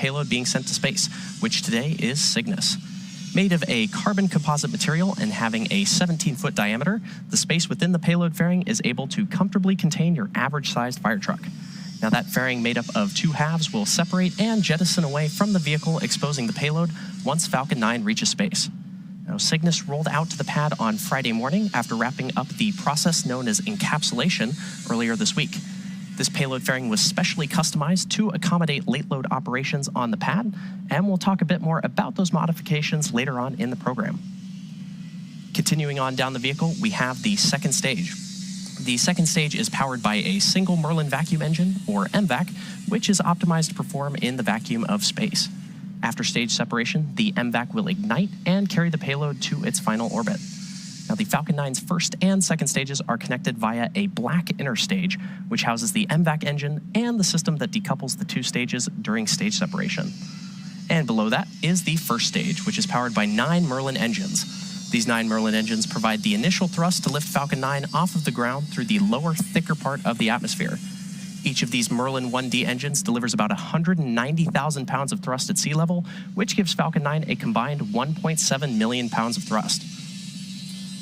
payload being sent to space, which today is Cygnus. Made of a carbon composite material and having a 17-foot diameter, the space within the payload fairing is able to comfortably contain your average-sized fire truck. Now, that fairing made up of two halves will separate and jettison away from the vehicle, exposing the payload once Falcon 9 reaches space. Now, Cygnus rolled out to the pad on Friday morning after wrapping up the process known as encapsulation earlier this week. This payload fairing was specially customized to accommodate late load operations on the pad, and we'll talk a bit more about those modifications later on in the program. Continuing on down the vehicle, we have the second stage. The second stage is powered by a single Merlin vacuum engine, or MVAC, which is optimized to perform in the vacuum of space. After stage separation, the MVAC will ignite and carry the payload to its final orbit. Now, the Falcon 9's first and second stages are connected via a black inner stage, which houses the MVAC engine and the system that decouples the two stages during stage separation. And below that is the first stage, which is powered by 9 Merlin engines. These 9 Merlin engines provide the initial thrust to lift Falcon 9 off of the ground through the lower, thicker part of the atmosphere. Each of these Merlin 1D engines delivers about 190,000 pounds of thrust at sea level, which gives Falcon 9 a combined 1.7 million pounds of thrust.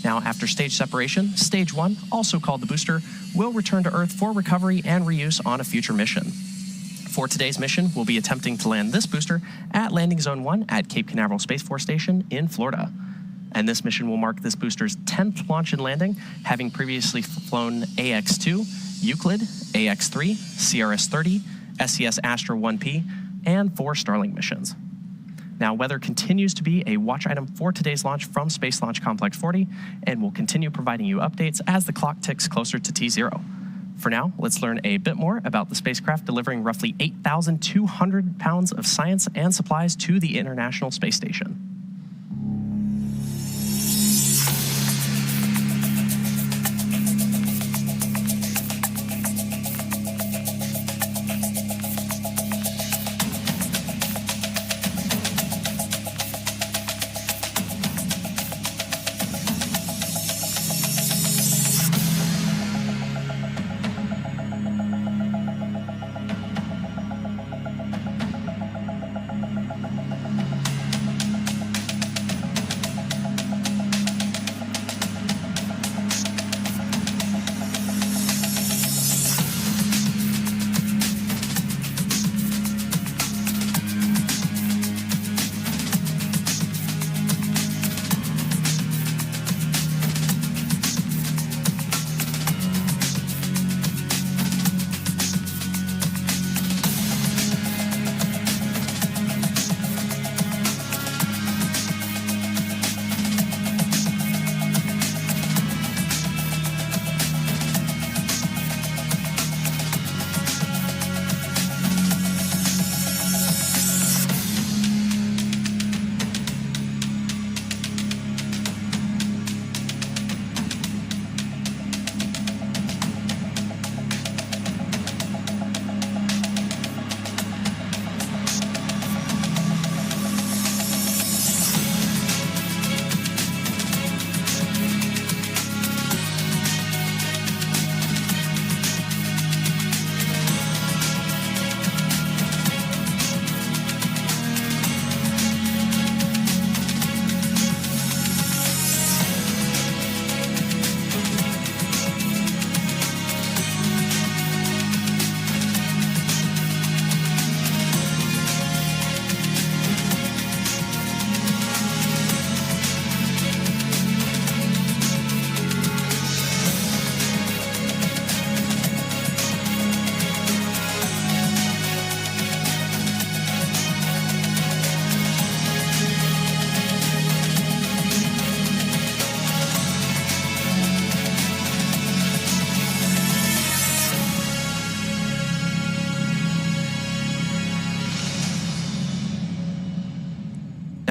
Now, after stage separation, Stage 1, also called the booster, will return to Earth for recovery and reuse on a future mission. For today's mission, we'll be attempting to land this booster at Landing Zone 1 at Cape Canaveral Space Force Station in Florida. And this mission will mark this booster's 10th launch and landing, having previously flown AX-2, Euclid, AX-3, CRS-30, SES Astra 1P, and 4 Starlink missions. Now, weather continues to be a watch item for today's launch from Space Launch Complex 40, and we'll continue providing you updates as the clock ticks closer to T0. For now, let's learn a bit more about the spacecraft delivering roughly 8,200 pounds of science and supplies to the International Space Station.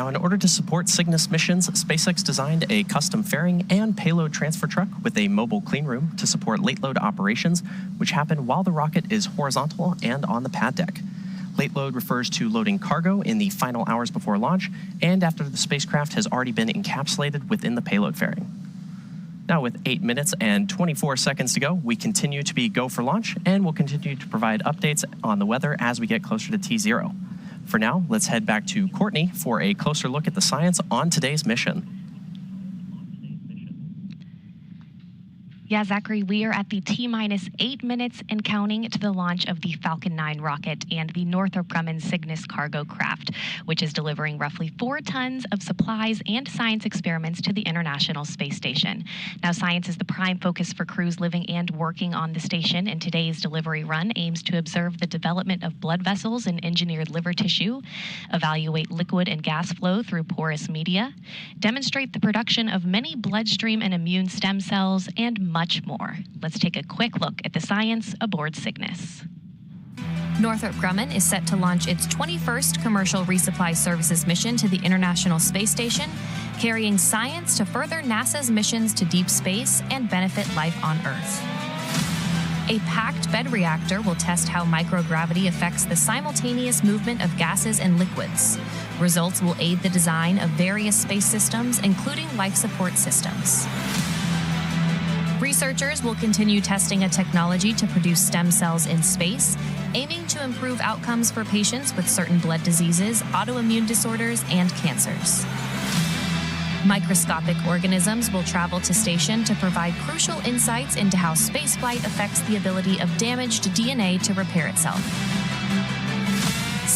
Now, in order to support Cygnus missions, SpaceX designed a custom fairing and payload transfer truck with a mobile clean room to support late load operations, which happen while the rocket is horizontal and on the pad deck. Late load refers to loading cargo in the final hours before launch and after the spacecraft has already been encapsulated within the payload fairing. Now, with 8 minutes and 24 seconds to go, we continue to be go for launch, and we'll continue to provide updates on the weather as we get closer to T0. For now, let's head back to Courtney for a closer look at the science on today's mission. Yeah, Zachary, we are at the T-minus 8 minutes and counting to the launch of the Falcon 9 rocket and the Northrop Grumman Cygnus cargo craft, which is delivering roughly 4 tons of supplies and science experiments to the International Space Station. Now, science is the prime focus for crews living and working on the station, and today's delivery run aims to observe the development of blood vessels and engineered liver tissue, evaluate liquid and gas flow through porous media, demonstrate the production of many bloodstream and immune stem cells, and much more. Let's take a quick look at the science aboard Cygnus. Northrop Grumman is set to launch its 21st commercial resupply services mission to the International Space Station, carrying science to further NASA's missions to deep space and benefit life on Earth. A packed bed reactor will test how microgravity affects the simultaneous movement of gases and liquids. Results will aid the design of various space systems, including life support systems. Researchers will continue testing a technology to produce stem cells in space, aiming to improve outcomes for patients with certain blood diseases, autoimmune disorders, and cancers. Microscopic organisms will travel to station to provide crucial insights into how spaceflight affects the ability of damaged DNA to repair itself.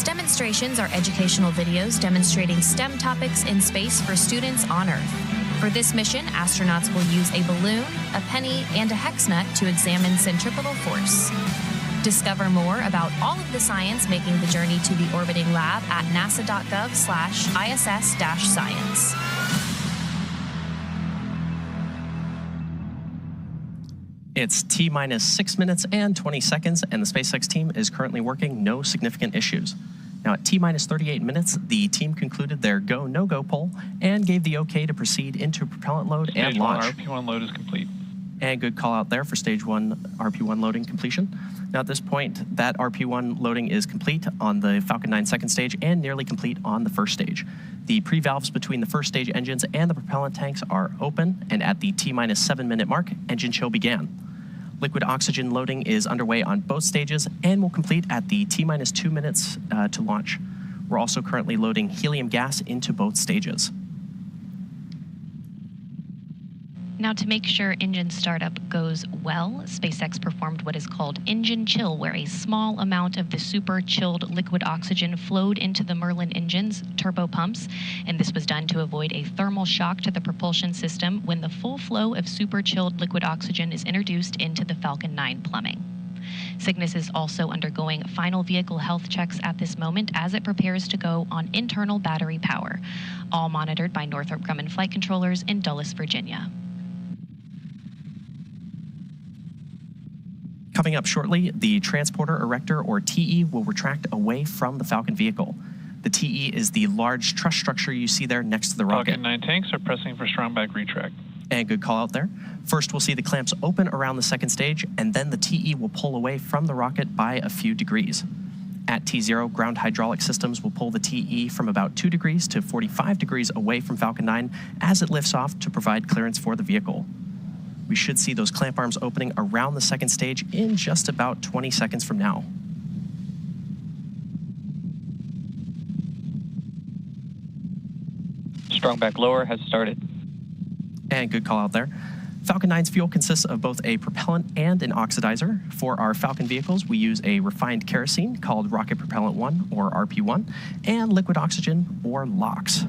Demonstrations are educational videos demonstrating STEM topics in space for students on Earth. For this mission, astronauts will use a balloon, a penny, and a hex nut to examine centripetal force. Discover more about all of the science making the journey to the orbiting lab at nasa.gov/ISS-science. It's T-minus 6 minutes and 20 seconds, and the SpaceX team is currently working no significant issues. Now, at T-minus 38 minutes, the team concluded their go, no-go poll and gave the okay to proceed into propellant load and launch. Stage 1 RP1 load is complete. And good call out there for Stage 1 RP1 loading completion. Now, at this point, that RP1 loading is complete on the Falcon 9 second stage and nearly complete on the first stage. The pre-valves between the first stage engines and the propellant tanks are open, and at the T-minus 7 minute mark, engine chill began. Liquid oxygen loading is underway on both stages and will complete at the T-minus 2 minutes to launch. We're also currently loading helium gas into both stages. Now, to make sure engine startup goes well, SpaceX performed what is called engine chill, where a small amount of the super chilled liquid oxygen flowed into the Merlin engine's turbo pumps, and this was done to avoid a thermal shock to the propulsion system when the full flow of super chilled liquid oxygen is introduced into the Falcon 9 plumbing. Cygnus is also undergoing final vehicle health checks at this moment as it prepares to go on internal battery power, all monitored by Northrop Grumman flight controllers in Dulles, Virginia. Coming up shortly, the transporter erector, or TE, will retract away from the Falcon vehicle. The TE is the large truss structure you see there next to the rocket. Falcon 9 tanks are pressing for strong back retract. And good call out there. First, we'll see the clamps open around the second stage, and then the TE will pull away from the rocket by a few degrees. At T0, ground hydraulic systems will pull the TE from about 2 degrees to 45 degrees away from Falcon 9 as it lifts off to provide clearance for the vehicle. We should see those clamp arms opening around the second stage in just about 20 seconds from now. Strong back lower has started. And good call out there. Falcon 9's fuel consists of both a propellant and an oxidizer. For our Falcon vehicles, we use a refined kerosene called Rocket Propellant 1, or RP1, and liquid oxygen, or LOX.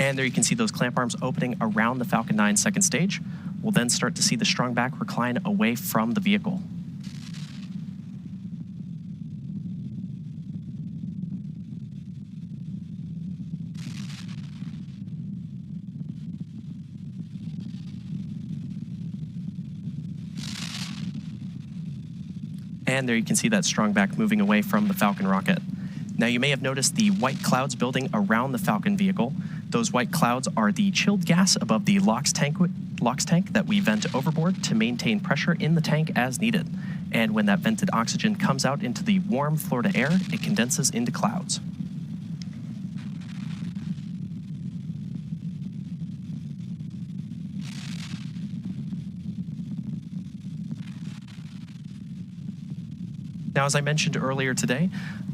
And there you can see those clamp arms opening around the Falcon 9 second stage. We'll then start to see the strong back recline away from the vehicle. And there you can see that strong back moving away from the Falcon rocket. Now, you may have noticed the white clouds building around the Falcon vehicle. Those white clouds are the chilled gas above the LOX tank that we vent overboard to maintain pressure in the tank as needed. And when that vented oxygen comes out into the warm Florida air, it condenses into clouds. Now, as I mentioned earlier today,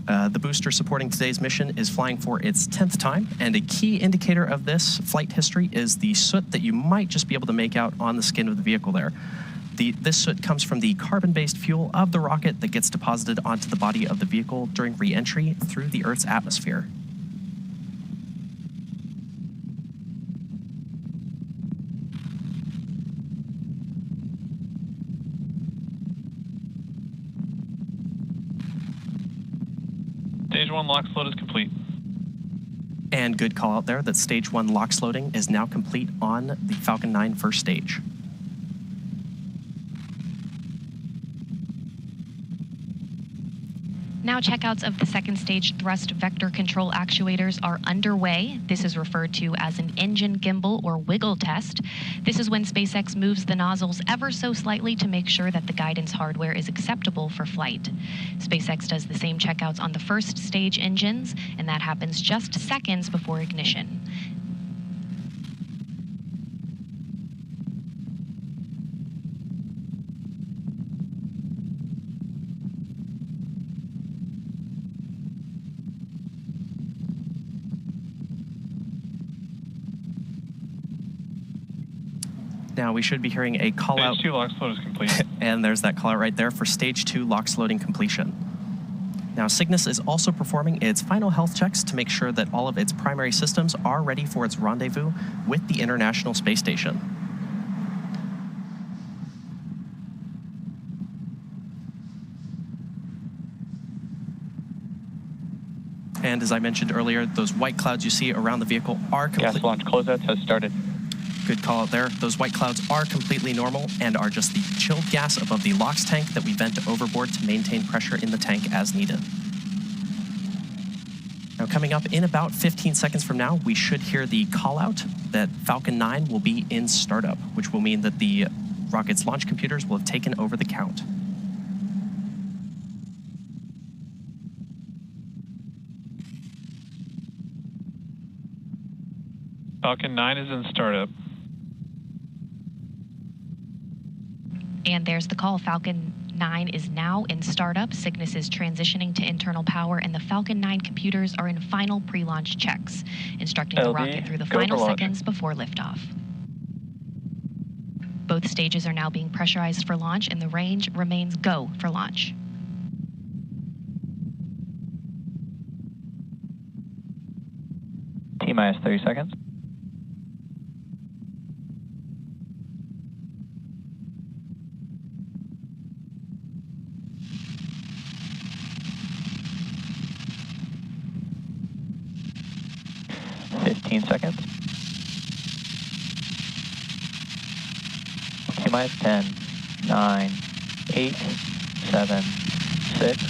The booster supporting today's mission is flying for its 10th time, and a key indicator of this flight history is the soot that you might just be able to make out on the skin of the vehicle there. This soot comes from the carbon-based fuel of the rocket that gets deposited onto the body of the vehicle during re-entry through the Earth's atmosphere. Stage 1 LOX load is complete. And good call out there that Stage 1 LOX loading is now complete on the Falcon 9 first stage. Now checkouts of the second stage thrust vector control actuators are underway. This is referred to as an engine gimbal or wiggle test. This is when SpaceX moves the nozzles ever so slightly to make sure that the guidance hardware is acceptable for flight. SpaceX does the same checkouts on the first stage engines, and that happens just seconds before ignition. Now we should be hearing a call out. Stage 2 LOX load is complete. And there's that call out right there for Stage 2 LOX loading completion. Now Cygnus is also performing its final health checks to make sure that all of its primary systems are ready for its rendezvous with the International Space Station. And as I mentioned earlier, those white clouds you see around the vehicle are complete. Gas launch closeouts has started. Good call out there. Those white clouds are completely normal and are just the chilled gas above the LOX tank that we vent overboard to maintain pressure in the tank as needed. Now coming up in about 15 seconds from now, we should hear the call out that Falcon 9 will be in startup, which will mean that the rocket's launch computers will have taken over the count. Falcon 9 is in startup. And there's the call. Falcon 9 is now in startup. Cygnus is transitioning to internal power, and the Falcon 9 computers are in final pre-launch checks, instructing the LD, rocket through the go final for launch. seconds before liftoff. Both stages are now being pressurized for launch, and the range remains go for launch. T-minus 30 seconds. Seconds. T-minus 10, 9, 8, 7, 6,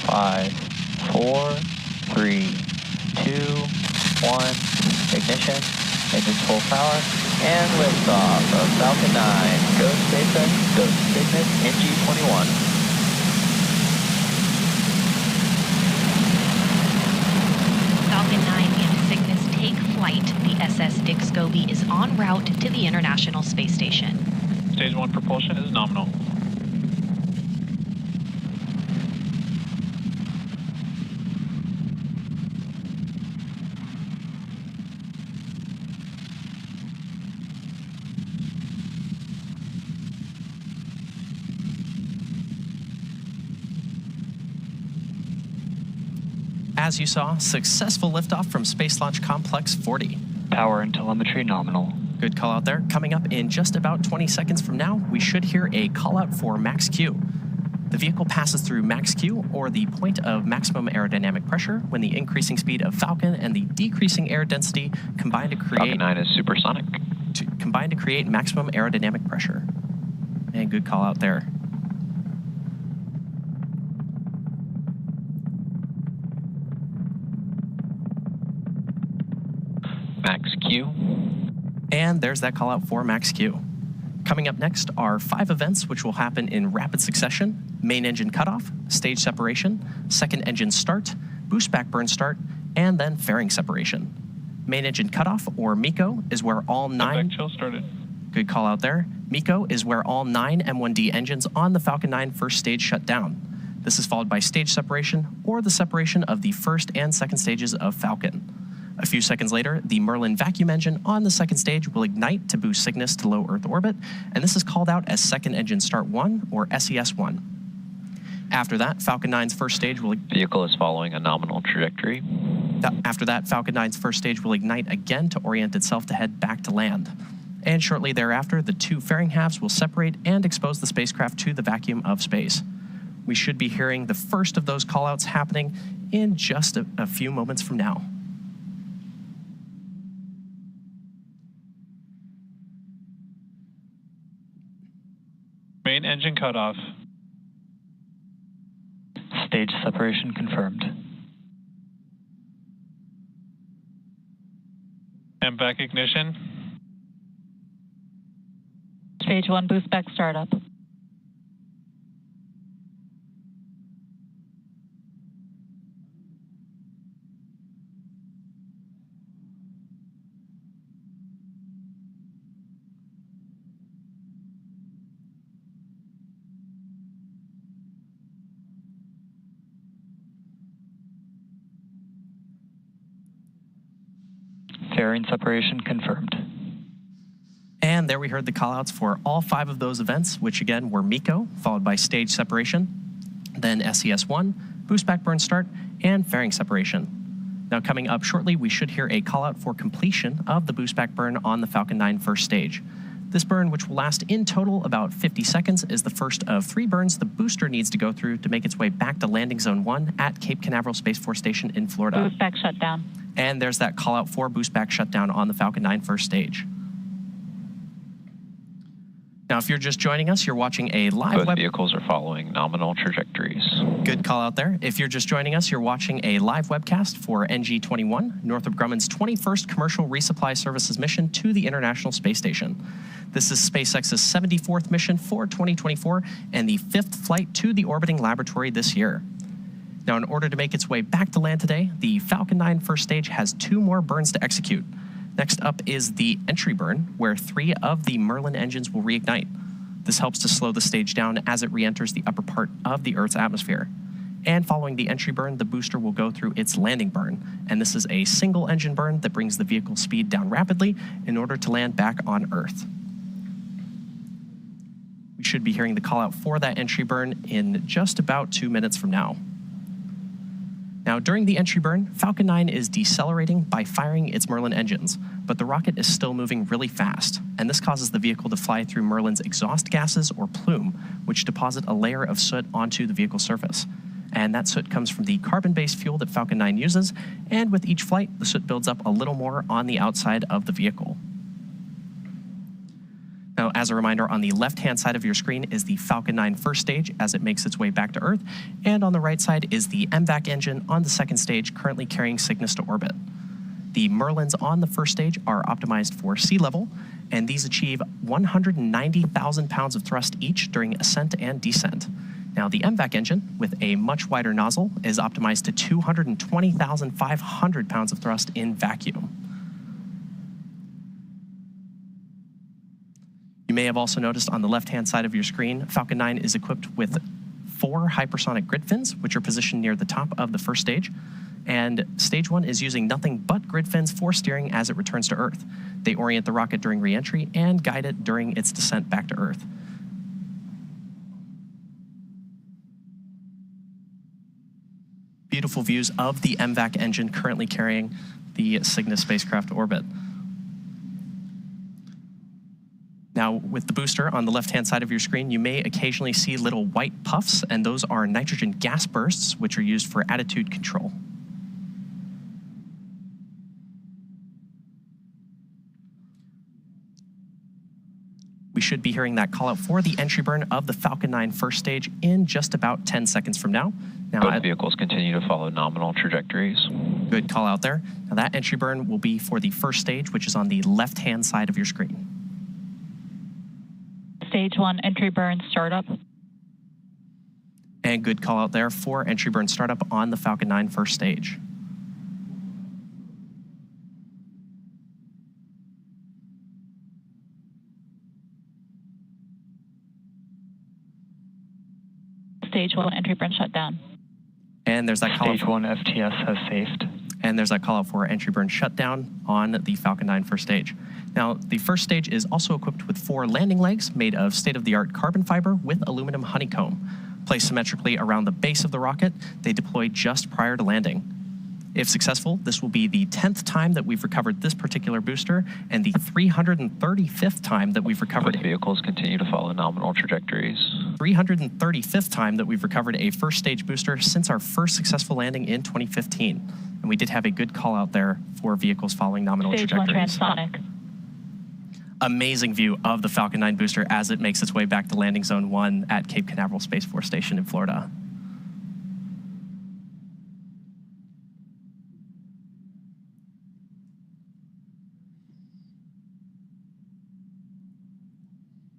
5, 4, 3, 2, 1. Ignition, engines full power, and liftoff of Falcon 9. Go SpaceX, go Cygnus, NG-21. Falcon 9 and Cygnus take flight. The SS Dick Scobie is en route to the International Space Station. Stage 1 propulsion is nominal. As you saw, successful liftoff from Space Launch Complex 40. Power and telemetry nominal. Good call out there. Coming up in just about 20 seconds from now, we should hear a call out for max Q. The vehicle passes through max Q, or the point of maximum aerodynamic pressure, when the increasing speed of Falcon and the decreasing air density combine to create Falcon 9 is supersonic. combine to create maximum aerodynamic pressure. And good call out there. Max Q. And there's that call out for max Q. Coming up next are 5 events which will happen in rapid succession: main engine cutoff, stage separation, second engine start, boost back burn start, and then fairing separation. Main engine cutoff, or MECO, is where all 9... Back chill started. Good call out there. MECO is where all 9 M1D engines on the Falcon 9 first stage shut down. This is followed by stage separation or the separation of the first and second stages of Falcon. A few seconds later, the Merlin vacuum engine on the second stage will ignite to boost Cygnus to low Earth orbit, and this is called out as Second Engine Start 1 or SES-1. After that, Falcon 9's first stage will... Vehicle is following a nominal trajectory. After that, Falcon 9's first stage will ignite again to orient itself to head back to land. And shortly thereafter, the two fairing halves will separate and expose the spacecraft to the vacuum of space. We should be hearing the first of those callouts happening in just a few moments from now. Main engine cutoff. Stage separation confirmed. MVAC ignition. Stage 1 boost back startup. Fairing separation confirmed. And there we heard the callouts for all 5 of those events, which again were MECO, followed by stage separation, then SES-1, boost back burn start, and fairing separation. Now coming up shortly, we should hear a callout for completion of the boost back burn on the Falcon 9 first stage. This burn, which will last in total about 50 seconds, is the first of 3 burns the booster needs to go through to make its way back to landing zone 1 at Cape Canaveral Space Force Station in Florida. Boost back shutdown. And there's that call out for boost back shutdown on the Falcon 9 first stage. Now, if you're just joining us, you're watching a live Both vehicles are following nominal trajectories. Good call out there. If you're just joining us, you're watching a live webcast for NG-21, Northrop Grumman's 21st commercial resupply services mission to the International Space Station. This is SpaceX's 74th mission for 2024 and the 5th flight to the orbiting laboratory this year. Now, in order to make its way back to land today, the Falcon 9 first stage has 2 more burns to execute. Next up is the entry burn, where 3 of the Merlin engines will reignite. This helps to slow the stage down as it re-enters the upper part of the Earth's atmosphere. And following the entry burn, the booster will go through its landing burn. And this is a single engine burn that brings the vehicle speed down rapidly in order to land back on Earth. We should be hearing the call out for that entry burn in just about 2 minutes from now. Now, during the entry burn, Falcon 9 is decelerating by firing its Merlin engines, but the rocket is still moving really fast, and this causes the vehicle to fly through Merlin's exhaust gases or plume, which deposit a layer of soot onto the vehicle surface. And that soot comes from the carbon-based fuel that Falcon 9 uses, and with each flight, the soot builds up a little more on the outside of the vehicle. Now, as a reminder, on the left-hand side of your screen is the Falcon 9 first stage as it makes its way back to Earth, and on the right side is the MVAC engine on the second stage currently carrying Cygnus to orbit. The Merlins on the first stage are optimized for sea level, and these achieve 190,000 pounds of thrust each during ascent and descent. Now, the MVAC engine, with a much wider nozzle, is optimized to 220,500 pounds of thrust in vacuum. You may have also noticed on the left-hand side of your screen, Falcon 9 is equipped with 4 hypersonic grid fins, which are positioned near the top of the first stage. And stage 1 is using nothing but grid fins for steering as it returns to Earth. They orient the rocket during re-entry and guide it during its descent back to Earth. Beautiful views of the MVAC engine currently carrying the Cygnus spacecraft to orbit. Now, with the booster on the left-hand side of your screen, you may occasionally see little white puffs, and those are nitrogen gas bursts, which are used for attitude control. We should be hearing that call out for the entry burn of the Falcon 9 first stage in just about 10 seconds from now. Both vehicles continue to follow nominal trajectories. Good call out there. Now, that entry burn will be for the first stage, which is on the left-hand side of your screen. Stage 1 entry burn startup. And good call out there for entry burn startup on the Falcon 9 first stage. Stage 1 entry burn shutdown. And there's that call out. Stage 1 FTS has safed. And there's that call out for entry burn shutdown on the Falcon 9 first stage. Now, the first stage is also equipped with 4 landing legs made of state-of-the-art carbon fiber with aluminum honeycomb. Placed symmetrically around the base of the rocket, they deploy just prior to landing. If successful, this will be the 10th time that we've recovered this particular booster and the 335th time that we've recovered Both vehicles continue to follow nominal trajectories. 335th time that we've recovered a first stage booster since our first successful landing in 2015. And we did have a good call out there for vehicles following nominal Stage 1 trajectories. transonic. Amazing view of the Falcon 9 booster as it makes its way back to landing zone 1 at Cape Canaveral Space Force Station in Florida.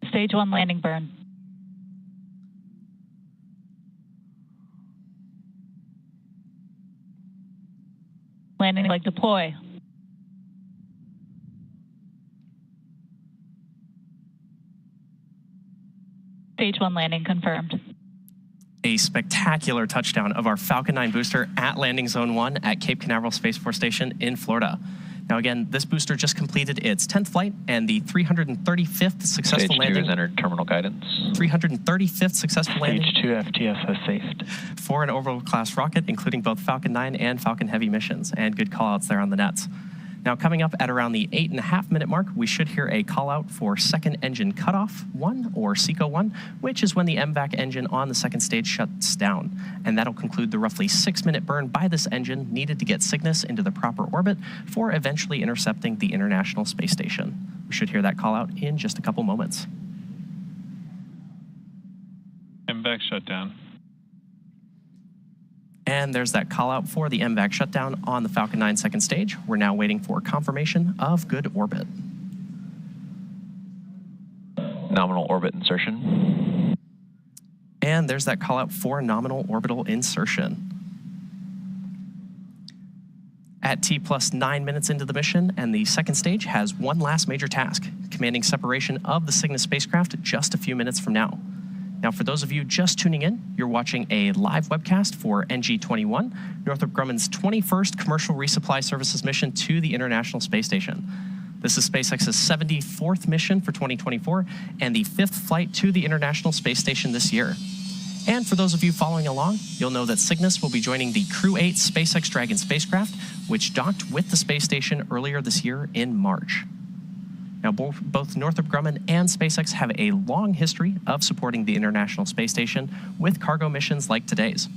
Stage 1 landing burn. Landing leg deploy. Stage 1 landing confirmed. A spectacular touchdown of our Falcon 9 booster at landing zone 1 at Cape Canaveral Space Force Station in Florida. Now again, this booster just completed its 10th flight and the 335th successful Stage 2 landing. has entered terminal guidance. 335th successful landing. Stage 2 FTS has safed. For an Orbital class rocket, including both Falcon 9 and Falcon Heavy missions, and good callouts there on the nets. Now coming up at around the 8.5-minute mark, we should hear a call out for second engine cutoff 1 or SECO 1, which is when the MVAC engine on the second stage shuts down. And that'll conclude the roughly 6-minute burn by this engine needed to get Cygnus into the proper orbit for eventually intercepting the International Space Station. We should hear that call out in just a couple moments. MVAC shutdown. And there's that call out for the MVAC shutdown on the Falcon 9 second stage. We're now waiting for confirmation of good orbit. Nominal orbit insertion. And there's that call out for nominal orbital insertion. At T plus 9 minutes into the mission, and the second stage has one last major task, commanding separation of the Cygnus spacecraft just a few minutes from now. Now, for those of you just tuning in, you're watching a live webcast for NG-21, Northrop Grumman's 21st commercial resupply services mission to the International Space Station. This is SpaceX's 74th mission for 2024 and the 5th flight to the International Space Station this year. And for those of you following along, you'll know that Cygnus will be joining the Crew 8 SpaceX Dragon spacecraft, which docked with the space station earlier this year in March. Now, both Northrop Grumman and SpaceX have a long history of supporting the International Space Station with cargo missions like today's.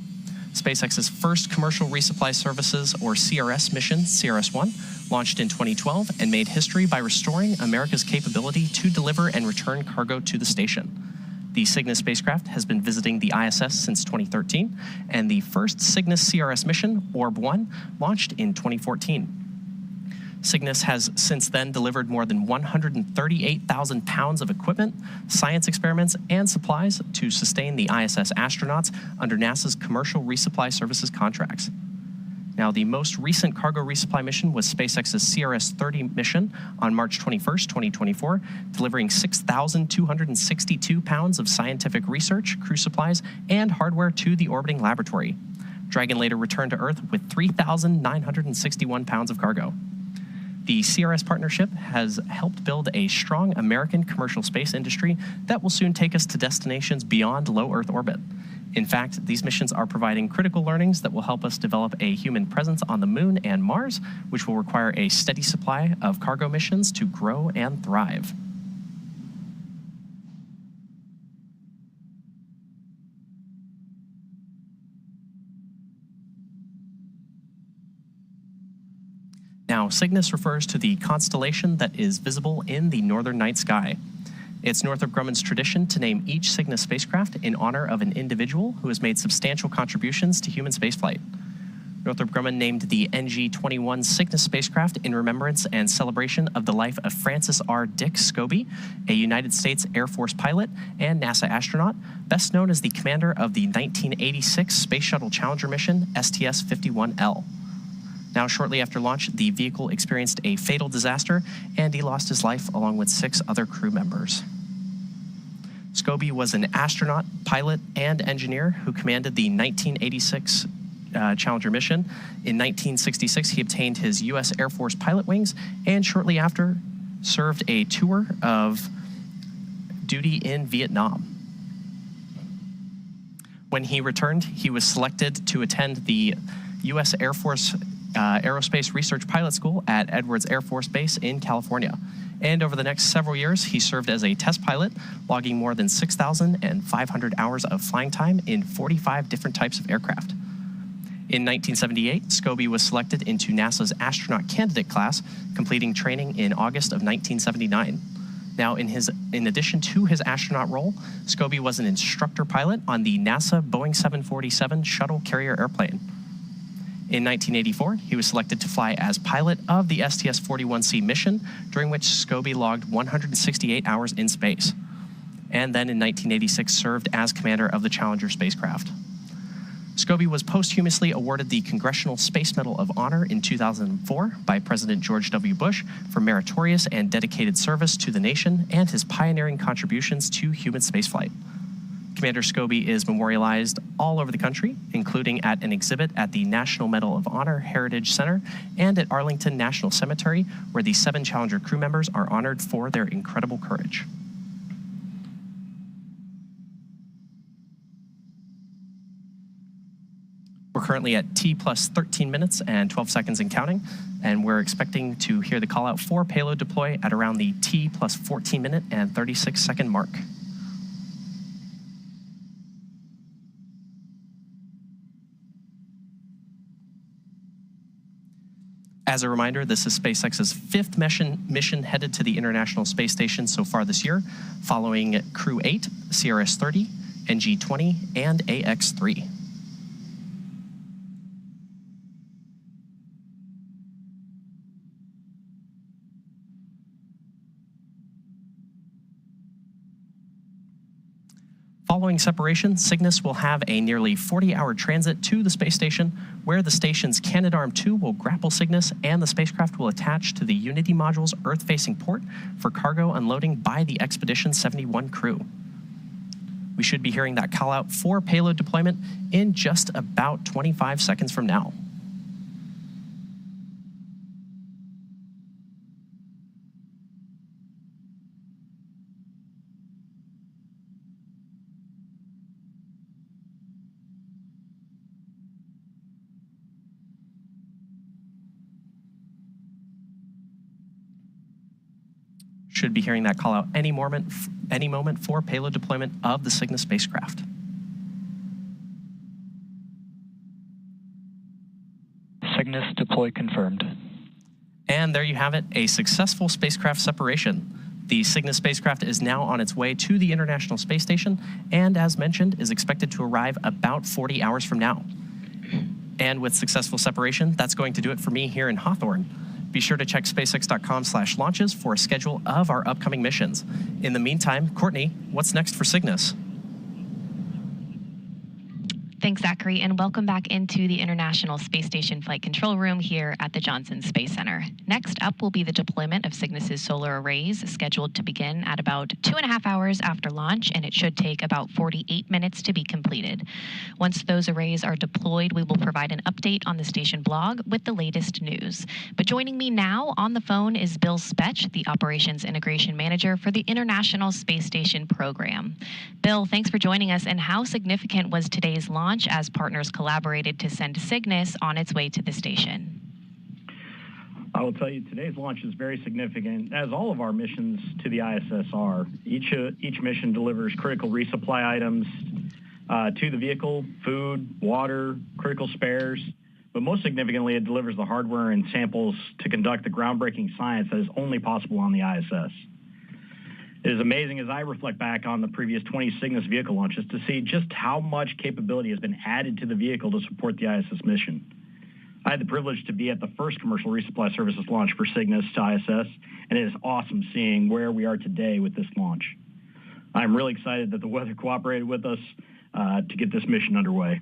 SpaceX's first commercial resupply services, or CRS mission, CRS-1, launched in 2012 and made history by restoring America's capability to deliver and return cargo to the station. The Cygnus spacecraft has been visiting the ISS since 2013, and the first Cygnus CRS mission, Orb-1, launched in 2014. Cygnus has since then delivered more than 138,000 pounds of equipment, science experiments, and supplies to sustain the ISS astronauts under NASA's commercial resupply services contracts. Now, the most recent cargo resupply mission was SpaceX's CRS-30 mission on March 21st, 2024, delivering 6,262 pounds of scientific research, crew supplies, and hardware to the orbiting laboratory. Dragon later returned to Earth with 3,961 pounds of cargo. The CRS partnership has helped build a strong American commercial space industry that will soon take us to destinations beyond low Earth orbit. In fact, these missions are providing critical learnings that will help us develop a human presence on the Moon and Mars, which will require a steady supply of cargo missions to grow and thrive. Now, Cygnus refers to the constellation that is visible in the northern night sky. It's Northrop Grumman's tradition to name each Cygnus spacecraft in honor of an individual who has made substantial contributions to human spaceflight. Northrop Grumman named the NG-21 Cygnus spacecraft in remembrance and celebration of the life of Francis R. Dick Scobie, a United States Air Force pilot and NASA astronaut, best known as the commander of the 1986 Space Shuttle Challenger mission, STS-51L. Now, shortly after launch, the vehicle experienced a fatal disaster, and he lost his life along with 6 other crew members. Scobie was an astronaut, pilot, and engineer who commanded the 1986 Challenger mission. In 1966, he obtained his U.S. Air Force pilot wings, and shortly after, served a tour of duty in Vietnam. When he returned, he was selected to attend the U.S. Air Force Aerospace Research Pilot School at Edwards Air Force Base in California. And over the next several years, he served as a test pilot, logging more than 6,500 hours of flying time in 45 different types of aircraft. In 1978, Scobie was selected into NASA's astronaut candidate class, completing training in August of 1979. Now, in addition to his astronaut role, Scobie was an instructor pilot on the NASA Boeing 747 shuttle carrier airplane. In 1984, he was selected to fly as pilot of the STS-41C mission, during which Scobie logged 168 hours in space. And then in 1986, served as commander of the Challenger spacecraft. Scobie was posthumously awarded the Congressional Space Medal of Honor in 2004 by President George W. Bush for meritorious and dedicated service to the nation and his pioneering contributions to human spaceflight. Commander Scobie is memorialized all over the country, including at an exhibit at the National Medal of Honor Heritage Center and at Arlington National Cemetery, where the 7 Challenger crew members are honored for their incredible courage. We're currently at T plus 13 minutes and 12 seconds and counting, and we're expecting to hear the call out for payload deploy at around the T plus 14 minute and 36 second mark. As a reminder, this is SpaceX's 5th mission headed to the International Space Station so far this year, following Crew 8, CRS-30, NG-20, and AX-3. Following separation, Cygnus will have a nearly 40-hour transit to the space station, where the station's Canadarm2 will grapple Cygnus and the spacecraft will attach to the Unity module's Earth-facing port for cargo unloading by the Expedition 71 crew. We should be hearing that call out for payload deployment in just about 25 seconds from now. Should be hearing that call out any moment for payload deployment of the Cygnus spacecraft. Cygnus deploy confirmed. And there you have it, a successful spacecraft separation. The Cygnus spacecraft is now on its way to the International Space Station, and as mentioned, is expected to arrive about 40 hours from now. And with successful separation, that's going to do it for me here in Hawthorne. Be sure to check SpaceX.com/launches for a schedule of our upcoming missions. In the meantime, Courtney, what's next for Cygnus? Thanks, Zachary, and welcome back into the International Space Station Flight Control Room here at the Johnson Space Center. Next up will be the deployment of Cygnus's solar arrays, scheduled to begin at about 2.5 hours after launch, and it should take about 48 minutes to be completed. Once those arrays are deployed, we will provide an update on the station blog with the latest news. But joining me now on the phone is Bill Spetch, the Operations Integration Manager for the International Space Station program. Bill, thanks for joining us, and how significant was today's launch as partners collaborated to send Cygnus on its way to the station? I will tell you, today's launch is very significant, as all of our missions to the ISS are. Each mission delivers critical resupply items to the vehicle, food, water, critical spares, but most significantly, it delivers the hardware and samples to conduct the groundbreaking science that is only possible on the ISS. It is amazing as I reflect back on the previous 20 Cygnus vehicle launches to see just how much capability has been added to the vehicle to support the ISS mission. I had the privilege to be at the first commercial resupply services launch for Cygnus to ISS, and it is awesome seeing where we are today with this launch. I'm really excited that the weather cooperated with us to get this mission underway.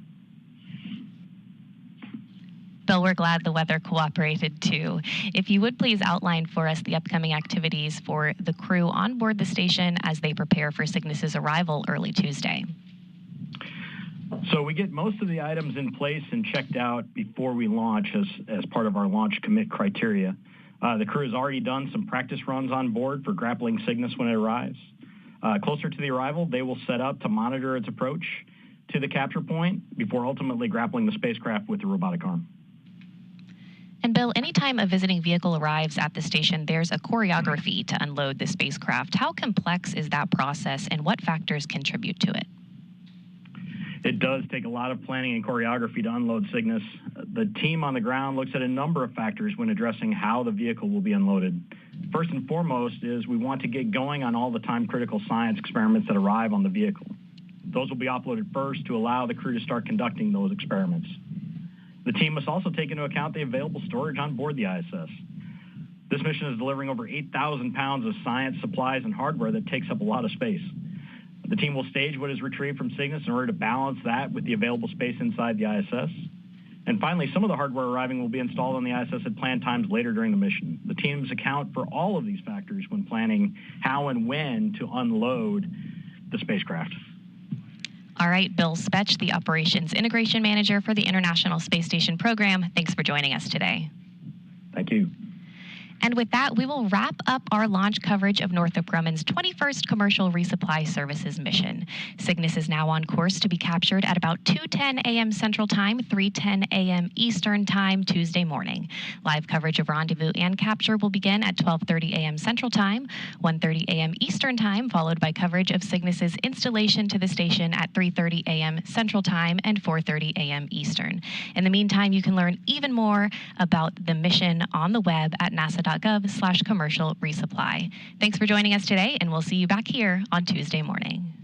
Bill, we're glad the weather cooperated too. If you would please outline for us the upcoming activities for the crew on board the station as they prepare for Cygnus's arrival early Tuesday. So we get most of the items in place and checked out before we launch as part of our launch commit criteria. The crew has already done some practice runs on board for grappling Cygnus when it arrives. Closer to the arrival, they will set up to monitor its approach to the capture point before ultimately grappling the spacecraft with the robotic arm. And Bill, anytime a visiting vehicle arrives at the station, there's a choreography to unload the spacecraft. How complex is that process, and what factors contribute to it? It does take a lot of planning and choreography to unload Cygnus. The team on the ground looks at a number of factors when addressing how the vehicle will be unloaded. First and foremost is we want to get going on all the time-critical science experiments that arrive on the vehicle. Those will be uploaded first to allow the crew to start conducting those experiments. The team must also take into account the available storage on board the ISS. This mission is delivering over 8,000 pounds of science, supplies, and hardware that takes up a lot of space. The team will stage what is retrieved from Cygnus in order to balance that with the available space inside the ISS. And finally, some of the hardware arriving will be installed on the ISS at planned times later during the mission. The teams account for all of these factors when planning how and when to unload the spacecraft. All right, Bill Spetch, the Operations Integration Manager for the International Space Station Program. Thanks for joining us today. Thank you. And with that, we will wrap up our launch coverage of Northrop Grumman's 21st Commercial Resupply Services mission. Cygnus is now on course to be captured at about 2:10 a.m. Central Time, 3:10 a.m. Eastern Time, Tuesday morning. Live coverage of rendezvous and capture will begin at 12:30 a.m. Central Time, 1:30 a.m. Eastern Time, followed by coverage of Cygnus's installation to the station at 3:30 a.m. Central Time and 4:30 a.m. Eastern. In the meantime, you can learn even more about the mission on the web at nasa.gov/commercial resupply. Thanks for joining us today, and we'll see you back here on Tuesday morning.